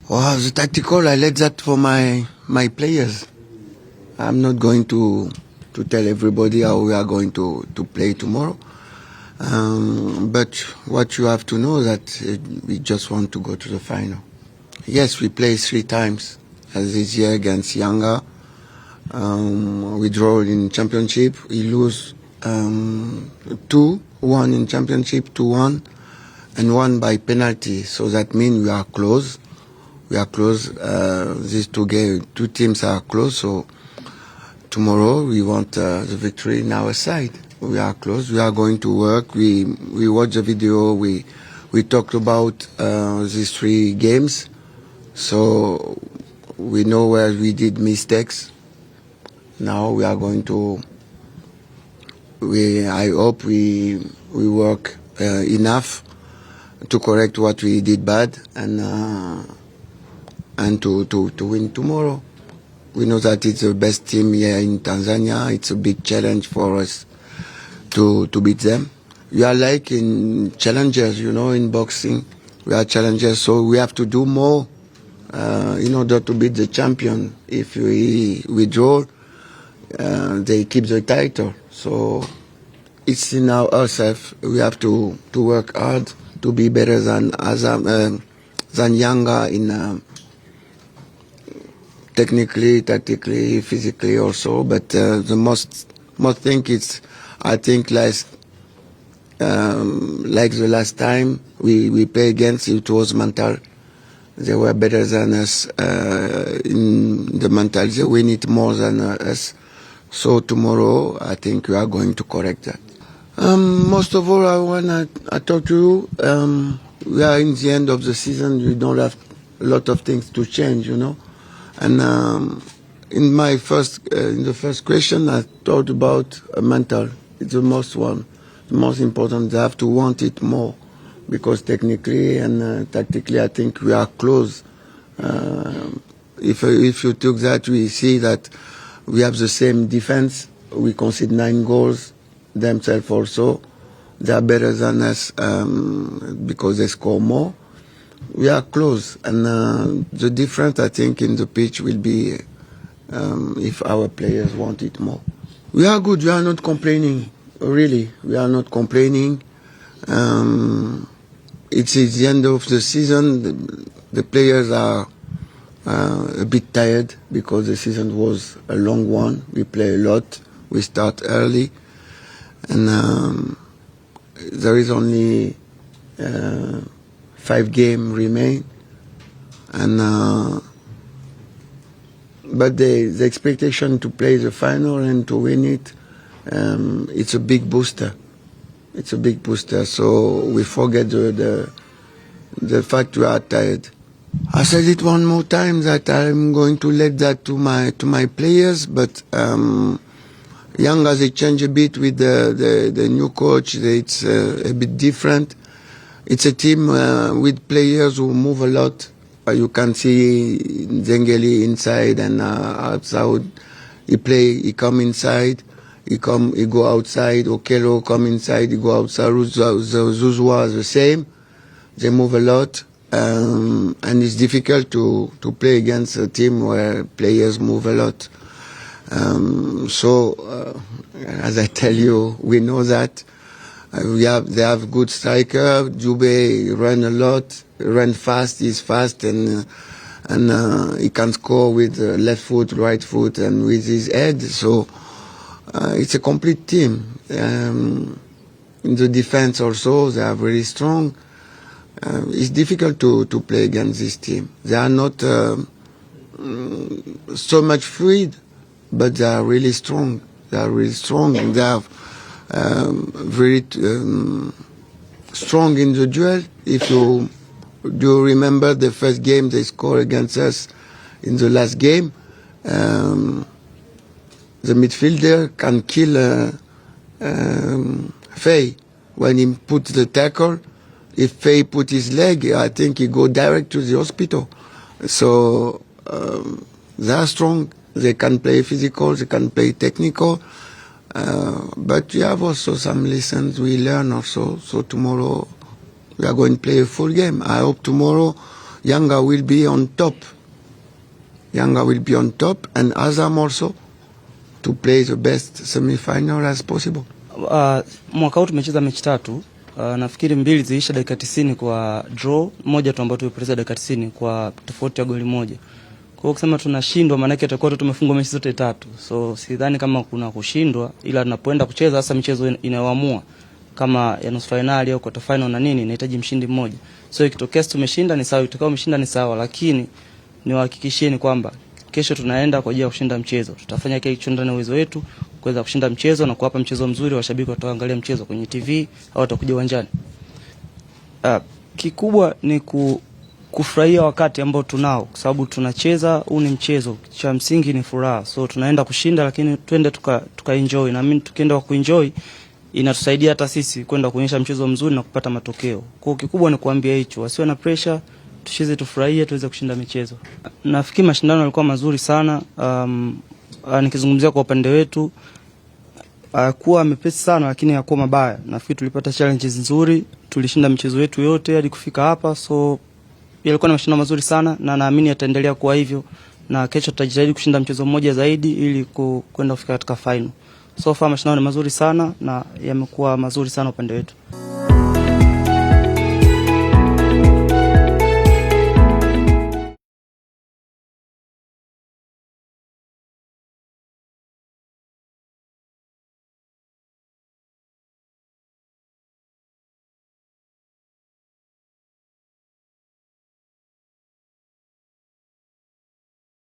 Well, the tactical, I let that for my players. I'm not going to tell everybody how we are going to play tomorrow. But what you have to know that we just want to go to the final. Yes, we play 3 times this year against Yanga. We draw in championship. We lose 2-1 in championship, 2-1, and 1 by penalty. So that means we are close. We are close. These two teams are close. So tomorrow we want the victory in our side. We are close. We are going to work. We watch the video. We talked about these 3 games. So we know where we did mistakes. Now we are going to. I hope we work enough to correct what we did bad and to win tomorrow. We know that it's the best team here in Tanzania. It's a big challenge for us to beat them. We are like in challengers, in boxing. We are challengers, so we have to do more in order to beat the champion. If we withdraw, they keep the title. So it's in ourselves. We have to work hard to be better than Yanga in technically, tactically, physically also. But the most thing is, I think, like the last time we played against, it was mental. They were better than us in the mental. They win it more than us. So tomorrow, I think we are going to correct that. Most of all, I want to talk to you. We are in the end of the season. We don't have a lot of things to change, And in the first question, I thought about mental. It's the most important. They have to want it more, because technically and tactically, I think we are close. If you took that, we see that we have the same defense. We concede 9 goals themselves also. They are better than us because they score more. We are close, and the difference, I think, in the pitch will be if our players want it more. We are good. We are not complaining. Really, we are not complaining. It's the end of the season. The players are a bit tired because the season was a long one. We play a lot. We start early, and there is only 5 games remain, and but the expectation to play the final and to win it, it's a big booster. It's a big booster. So we forget the fact we are tired. I said it one more time that I'm going to let that to my players, but Yanga, they change a bit with the new coach. It's a bit different. It's a team with players who move a lot. You can see Zengeli inside and outside. He come inside. He go outside. Okello come inside. He go outside. Zuzwa the same. They move a lot, and it's difficult to play against a team where players move a lot. So, as I tell you, we know that. They have good striker. Djube run a lot, run fast. He's fast, and he can score with left foot, right foot, and with his head. So it's a complete team. In the defense also, they are very strong. It's difficult to play against this team. They are not so much fluid, but they are really strong. They are really strong, and they are very strong in the duel. If you do remember the first game they scored against us in the last game, the midfielder can kill Faye when he puts the tackle. If Faye put his leg, I think he go direct to the hospital. So they are strong. They can play physical. They can play technical. But we have also some lessons we learn also. So tomorrow we are going to play a full game. I hope tomorrow Yanga will be on top. Yanga will be on top and Azam also to play the best semi-final as possible. Mwaka huu tumecheza mechi 3. Nafikiri 2 zilisha dakika 90 kwa draw, moja tu ambayo tulipoteza dakika 90 kwa tofauti ya goli moja. Kwa hiyo kusema tunashindwa maana yake tutakuwa tumefungwa mechi zote 3. So sidhani kama kuna kushindwa, ila tunapoenda kucheza hasa michezo inayoamua kama ya nusu finali au quarter final na nini, inahitaji mshindi mmoja. So ikitokea tumeshinda ni sawa, itakao umeshinda ni sawa, lakini niwahakikishieni kwamba kesho tunaenda kwa ajili ya kushinda mchezo. Tutafanya kile kilicho ndani ya uwezo wetu kuweza kushinda mchezo na kuwapa mchezo mzuri washabiki wataangalia mchezo kwenye TV au watakuja uwanjani. Kikubwa ni kufurahia wakati ambao tunao kwa sababu tunacheza, huu ni mchezo. Cha msingi ni furaha. So tunaenda kushinda lakini twende tuka enjoy. Na mimi tukienda kuenjoy inatusaidia hata sisi kwenda kuonyesha mchezo mzuri na kupata matokeo. Kwa kikubwa ni kuambia hicho, wasiwe na pressure, tucheze tufurahie tuweze kushinda michezo. Nafikiri mashindano yalikuwa mazuri sana. Nikizungumzia kwa upande wetu kuwa mepesi sana lakini hakuwa mabaya. Nafikiri tulipata challenges nzuri, tulishinda michezo yetu yote hadi kufika hapa. So yalikuwa na mashindano mazuri sana na naamini yataendelea kuwa hivyo, na kesho tutajitahidi kushinda mchezo mmoja zaidi ili kwenda kufika katika final. So far mashindano ni mazuri sana na yamekuwa mazuri sana upande wetu.